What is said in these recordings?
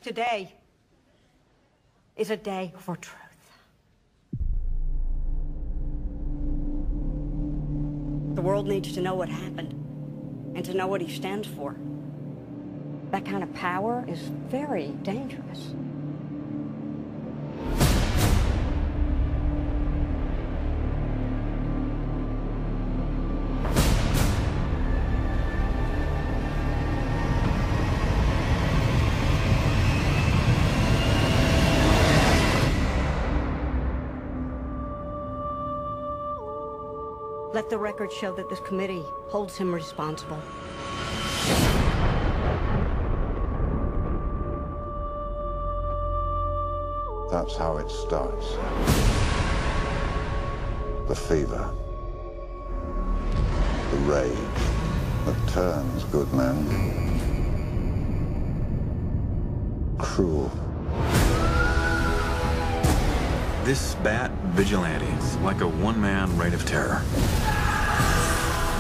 Today is a day for truth. The world needs to know what happened and to know what he stands for. That kind of power is very dangerous. Let the record show that this committee holds him responsible. That's how it starts. The fever. The rage that turns good men cruel. This Bat vigilante is like a one-man reign of terror.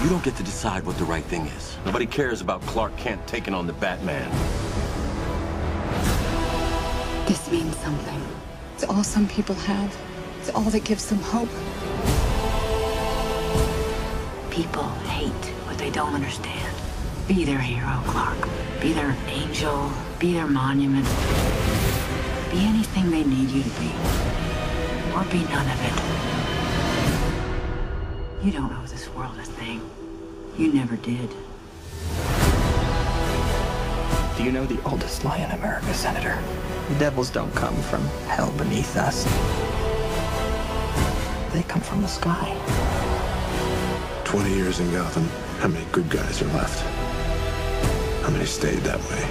You don't get to decide what the right thing is. Nobody cares about Clark Kent taking on the Batman. This means something. It's all some people have. It's all that gives them hope. People hate what they don't understand. Be their hero, Clark. Be their angel. Be their monument. Be anything they need you to be. Or be none of it. You don't owe this world a thing. You never did. Do you know the oldest lie in America, Senator? The devils don't come from hell beneath us. They come from the sky. 20 years in Gotham. How many good guys are left? How many stayed that way?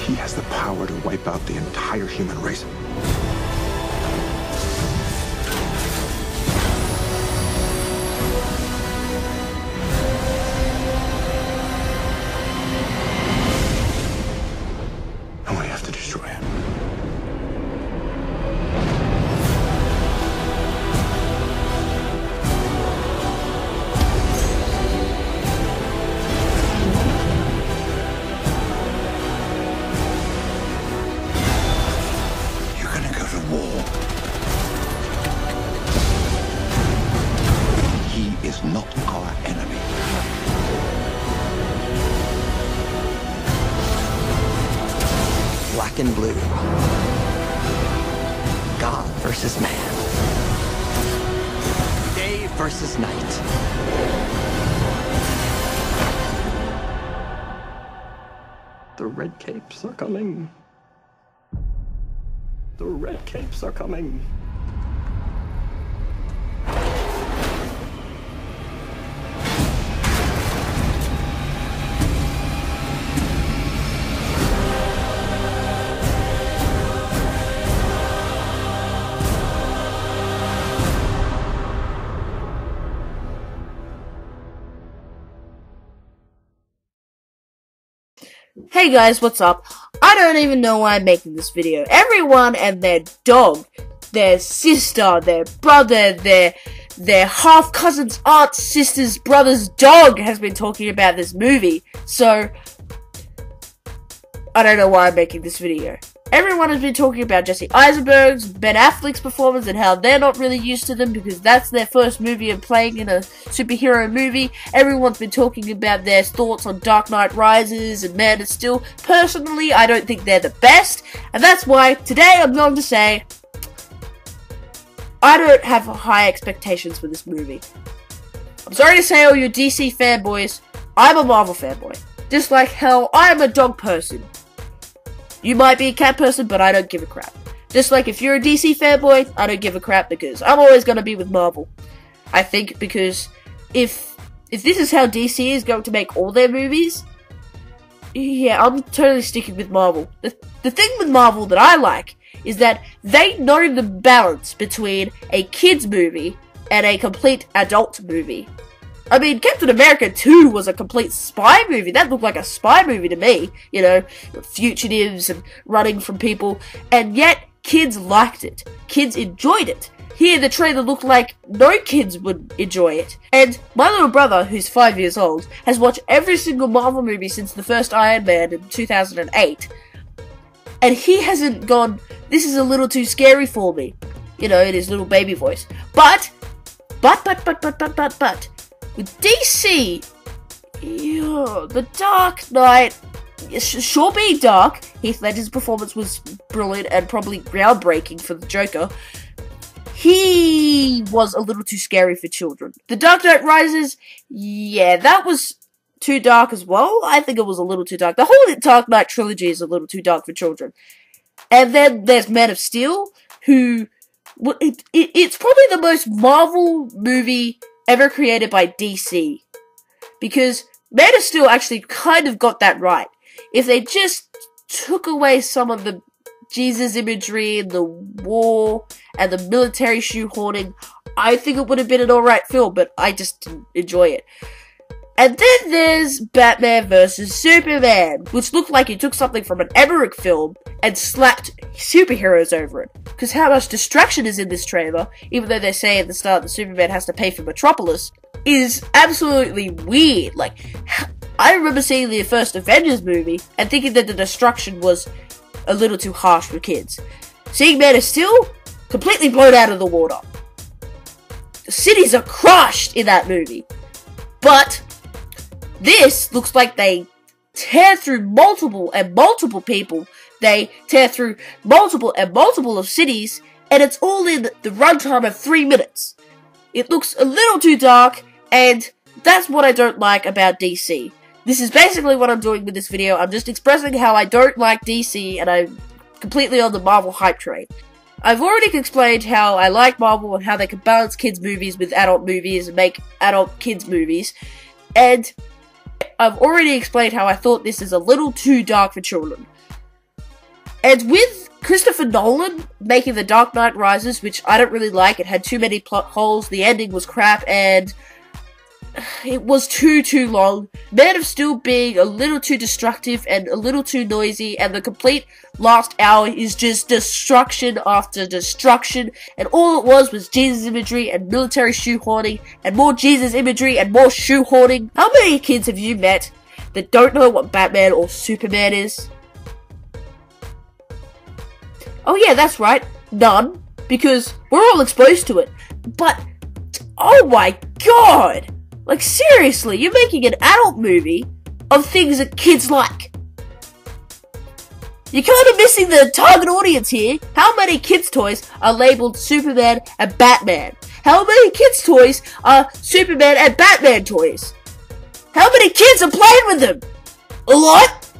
He has the power to wipe out the entire human race. And we have to destroy him. You're gonna go to war. He is not our enemy. Black and blue. God versus man. Day versus night. The red capes are coming. The red capes are coming. Hey guys, what's up? I don't even know why I'm making this video. Everyone and their dog, their sister, their brother, their half cousin's aunt, sister's brother's dog has been talking about this movie. So, I don't know why I'm making this video. Everyone has been talking about Jesse Eisenberg's, Ben Affleck's performance and how they're not really used to them because that's their first movie and playing in a superhero movie. Everyone's been talking about their thoughts on Dark Knight Rises and Man of Steel. Personally, I don't think they're the best, and that's why today I'm going to say I don't have high expectations for this movie. I'm sorry to say, all you DC fanboys, I'm a Marvel fanboy. Just like hell, I'm a dog person. You might be a cat person, but I don't give a crap. Just like if you're a DC fanboy, I don't give a crap because I'm always going to be with Marvel. I think because if this is how DC is going to make all their movies, yeah, I'm totally sticking with Marvel. The thing with Marvel that I like is that they know the balance between a kid's movie and a complete adult movie. I mean, Captain America 2 was a complete spy movie. That looked like a spy movie to me. You know, fugitives and running from people. And yet, kids liked it. Kids enjoyed it. Here, the trailer looked like no kids would enjoy it. And my little brother, who's 5 years old, has watched every single Marvel movie since the first Iron Man in 2008. and he hasn't gone, this is a little too scary for me, you know, in his little baby voice. But, with DC, the Dark Knight, sure being dark, Heath Ledger's performance was brilliant and probably groundbreaking for the Joker. He was a little too scary for children. The Dark Knight Rises, yeah, that was too dark as well. I think it was a little too dark. The whole Dark Knight trilogy is a little too dark for children. And then there's Man of Steel, who, it's probably the most Marvel movie ever created by DC. Because Man of Steel actually kind of got that right. If they just took away some of the Jesus imagery and the war and the military shoehorning, I think it would have been an alright film, but I just didn't enjoy it. And then there's Batman vs. Superman, which looked like he took something from an Emmerich film and slapped superheroes over it. Because how much distraction is in this trailer, even though they say at the start that Superman has to pay for Metropolis, is absolutely weird. Like, I remember seeing the first Avengers movie and thinking that the destruction was a little too harsh for kids. Seeing Man of Steel, completely blown out of the water. The cities are crushed in that movie. But this looks like they tear through multiple and multiple people. They tear through multiple and multiple of cities, and it's all in the runtime of 3 minutes. It looks a little too dark, and that's what I don't like about DC. This is basically what I'm doing with this video. I'm just expressing how I don't like DC, and I'm completely on the Marvel hype train. I've already explained how I like Marvel and how they can balance kids' movies with adult movies and make adult kids' movies, and I've already explained how I thought this is a little too dark for children. And with Christopher Nolan making The Dark Knight Rises, which I don't really like, it had too many plot holes, the ending was crap, and it was too long. Man of Steel being a little too destructive and a little too noisy, and the complete last hour is just destruction after destruction, and all it was Jesus imagery and military shoehorning, and more Jesus imagery and more shoehorning. How many kids have you met that don't know what Batman or Superman is? Oh yeah, that's right, none, because we're all exposed to it. But, oh my god! Like, seriously, you're making an adult movie of things that kids like. You're kind of missing the target audience here. How many kids' toys are labeled Superman and Batman? How many kids' toys are Superman and Batman toys? How many kids are playing with them? A lot?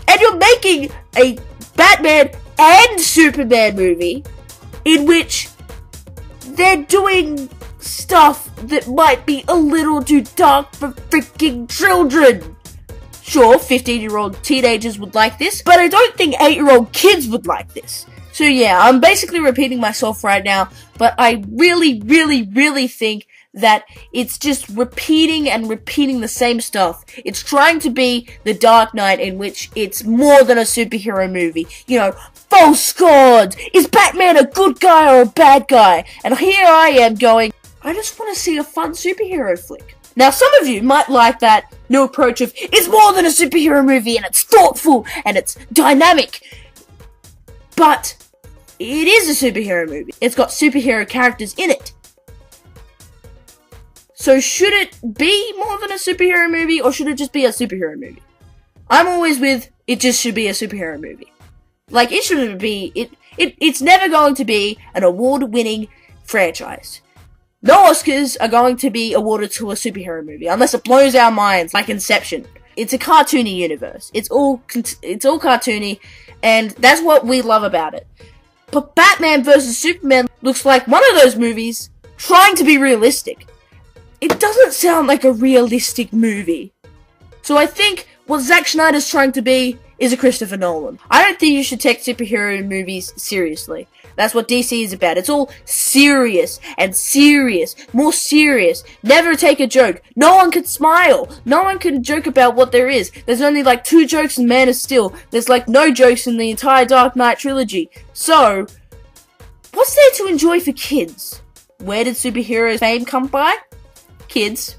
And you're making a Batman and Superman movie in which they're doing stuff that might be a little too dark for freaking children. Sure, 15-year-old teenagers would like this, but I don't think 8-year-old kids would like this. So yeah, I'm basically repeating myself right now, but I really think that it's just repeating and repeating the same stuff. It's trying to be The Dark Knight, in which it's more than a superhero movie. You know, false gods! Is Batman a good guy or a bad guy? And here I am going, I just want to see a fun superhero flick. Now, some of you might like that new approach of, it's more than a superhero movie, and it's thoughtful, and it's dynamic. But it is a superhero movie. It's got superhero characters in it. So should it be more than a superhero movie, or should it just be a superhero movie? I'm always with, it just should be a superhero movie. Like, it shouldn't be, it's never going to be an award-winning franchise. No Oscars are going to be awarded to a superhero movie, unless it blows our minds, like Inception. It's a cartoony universe. It's all cartoony, and that's what we love about it. But Batman vs. Superman looks like one of those movies trying to be realistic. It doesn't sound like a realistic movie. So I think what Zack Snyder's trying to be is a Christopher Nolan. I don't think you should take superhero movies seriously. That's what DC is about. It's all serious and serious, more serious. Never take a joke. No one can smile. No one can joke about what there is. There's only like 2 jokes in Man of Steel. There's like no jokes in the entire Dark Knight trilogy. So, what's there to enjoy for kids? Where did superhero fame come by? Kids.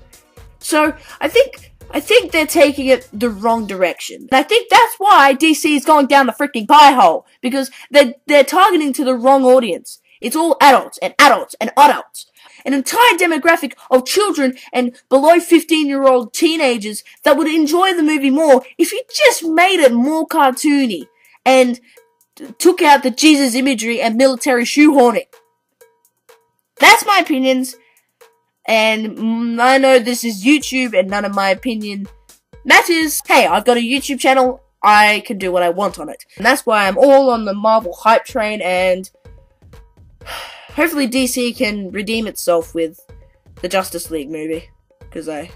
So, I think I think they're taking it the wrong direction. And I think that's why DC is going down the freaking pie hole. Because they're targeting to the wrong audience. It's all adults and adults and adults. An entire demographic of children and below 15-year-old teenagers that would enjoy the movie more if you just made it more cartoony and took out the Jesus imagery and military shoehorning. That's my opinions, and I know this is YouTube and none of my opinion matters. Hey, I've got a YouTube channel, I can do what I want on it. And that's why I'm all on the Marvel hype train, and hopefully DC can redeem itself with the Justice League movie, because I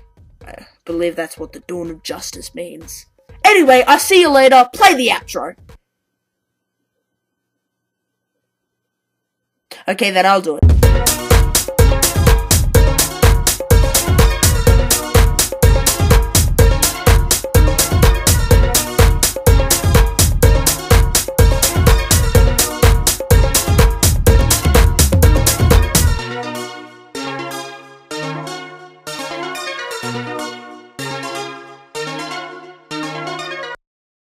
believe that's what the dawn of justice means. Anyway, I'll see you later. Play the outro. Okay, then I'll do it.